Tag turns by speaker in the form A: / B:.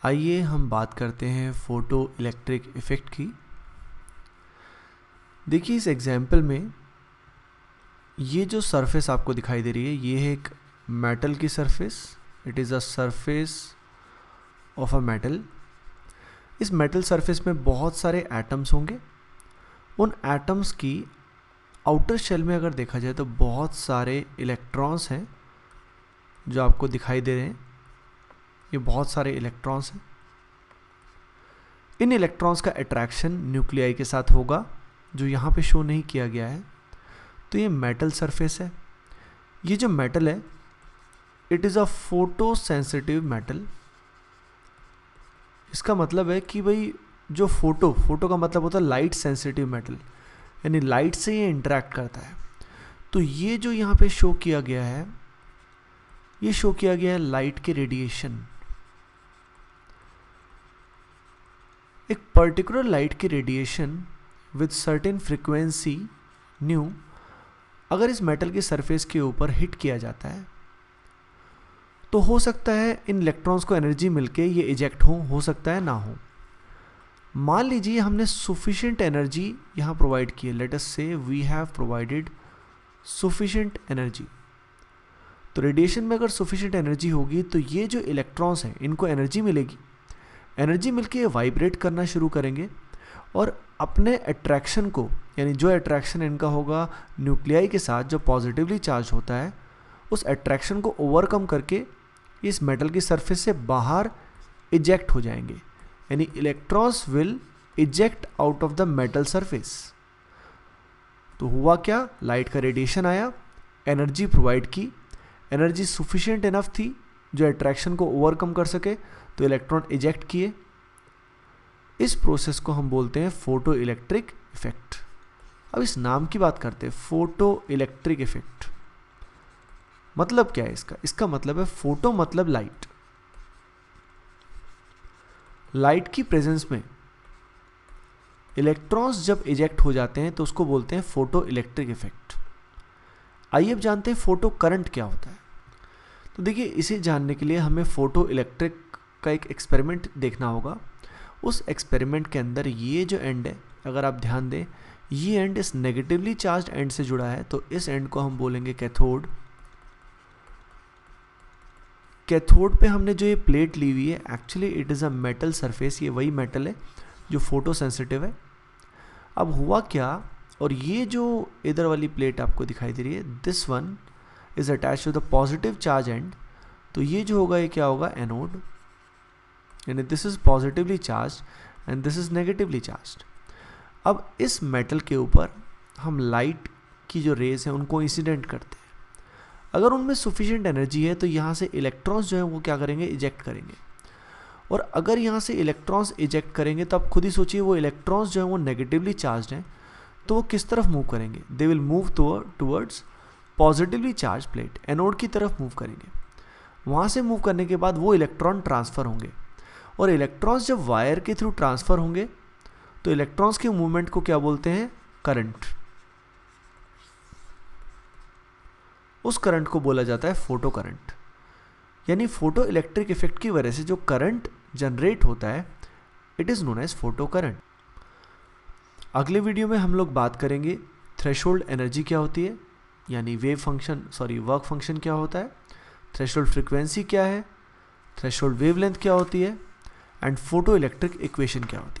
A: आइए हम बात करते हैं फोटो इलेक्ट्रिक इफ़ेक्ट की। देखिए इस एग्जाम्पल में ये जो सरफेस आपको दिखाई दे रही है ये है एक मेटल की surface. It is a surface of a metal. इस मेटल सरफेस में बहुत सारे एटम्स होंगे। उन एटम्स की आउटर शेल में अगर देखा जाए तो बहुत सारे इलेक्ट्रॉन्स हैं जो आपको दिखाई दे रहे हैं। ये बहुत सारे इलेक्ट्रॉन्स हैं। इन इलेक्ट्रॉन्स का अट्रैक्शन न्यूक्लियाई के साथ होगा जो यहाँ पे शो नहीं किया गया है। तो ये मेटल सरफेस है। ये जो मेटल है it is a photo sensitive metal. इसका मतलब है कि भाई जो फोटो का मतलब होता है लाइट सेंसिटिव मेटल, यानी लाइट से ये इंटरेक्ट करता है। तो ये जो यहाँ पे शो किया गया है ये शो किया गया है लाइट के रेडिएशन। एक पर्टिकुलर लाइट की radiation with certain frequency new अगर इस मेटल की सरफेस के ऊपर हिट किया जाता है तो हो सकता है इन इलेक्ट्रॉन्स को एनर्जी मिलके ये इजेक्ट हो सकता है ना हो। मान लीजिए हमने सुफिशिएंट एनर्जी यहाँ प्रोवाइड की है। लेट अस से वी हैव प्रोवाइडेड सुफिशिएंट एनर्जी। तो रेडिएशन में अगर सुफिशिएंट एनर्जी होगी तो ये जो इलेक्ट्रॉन्स हैं इनको एनर्जी मिलेगी। एनर्जी मिलके ये वाइब्रेट करना शुरू करेंगे और अपने अट्रैक्शन को, यानी जो अट्रैक्शन इनका होगा न्यूक्लियाई के साथ जो पॉजिटिवली चार्ज होता है, उस अट्रैक्शन को ओवरकम करके इस मेटल की सरफेस से बाहर इजेक्ट हो जाएंगे। यानी electrons will eject out of the metal surface. तो हुआ क्या, लाइट का रेडिएशन आया, एनर्जी प्रोवाइड की, एनर्जी सुफिशिएंट इनफ थी जो अट्रैक्शन को ओवरकम कर सके, तो इलेक्ट्रॉन इजेक्ट किए। इस प्रोसेस को हम बोलते हैं फोटो इलेक्ट्रिक इफेक्ट। अब इस नाम की बात करते हैं, फोटो इलेक्ट्रिक इफेक्ट। मतलब क्या है इसका? इसका मतलब है फोटो मतलब लाइट। लाइट की प्रेजेंस में इलेक्ट्रॉन्स जब इजेक्ट हो जाते हैं तो उसको बोलते हैं फोटो इलेक्ट्रिक इफेक्ट। आइए अब जानते हैं फोटो करंट क्या होता है। तो देखिए इसे जानने के लिए हमें फोटो इलेक्ट्रिक का एक एक्सपेरिमेंट देखना होगा। उस एक्सपेरिमेंट के अंदर ये जो एंड है, अगर आप ध्यान दें, ये एंड इस नेगेटिवली चार्ज एंड से जुड़ा है, तो इस एंड को हम बोलेंगे कैथोड। कैथोड पे हमने जो ये प्लेट ली हुई है actually it is a metal surface. ये वही मेटल है जो फोटो सेंसिटिव है। अब हुआ क्या, और ये जो इधर वाली प्लेट आपको दिखाई दे रही है, this one is attach to the positive charge end. तो ये जो होगा ये क्या होगा, एनोड। यानी this is positively charge and this is negatively charge. अब इस मेटल के ऊपर हम लाइट की जो रेज हैं उनको इंसिडेंट करते हैं। अगर उनमें सफिशिएंट एनर्जी है तो यहाँ से इलेक्ट्रॉन्स जो है वो क्या करेंगे, इजेक्ट करेंगे। और अगर यहाँ से इलेक्ट्रॉन्स इजेक्ट करेंगे तो आप खुद ही सोचिए वो इलेक्ट्रॉन्स जो है वो नेगेटिवली चार्ज हैं, तो वो किस तरफ मूव करेंगे, they will move towards positively charge plate, anode की तरफ मूव करेंगे। वहाँ से मूव करने के बाद वो इलेक्ट्रॉन ट्रांसफ़र होंगे, और इलेक्ट्रॉन्स जब वायर के थ्रू ट्रांसफ़र होंगे तो इलेक्ट्रॉन्स के मूवमेंट को क्या बोलते हैं, करंट। उस करंट को बोला जाता है फोटो करंट। यानी फोटो इलेक्ट्रिक इफेक्ट की वजह से जो करंट जनरेट होता है it is known as photo current. अगले वीडियो में हम लोग बात करेंगे थ्रेशोल्ड एनर्जी क्या होती है, यानी वर्क फंक्शन क्या होता है, थ्रेशोल्ड फ्रीक्वेंसी क्या है, थ्रेशोल्ड वेवलेंथ क्या होती है, एंड फोटो इलेक्ट्रिक इक्वेशन क्या होती है।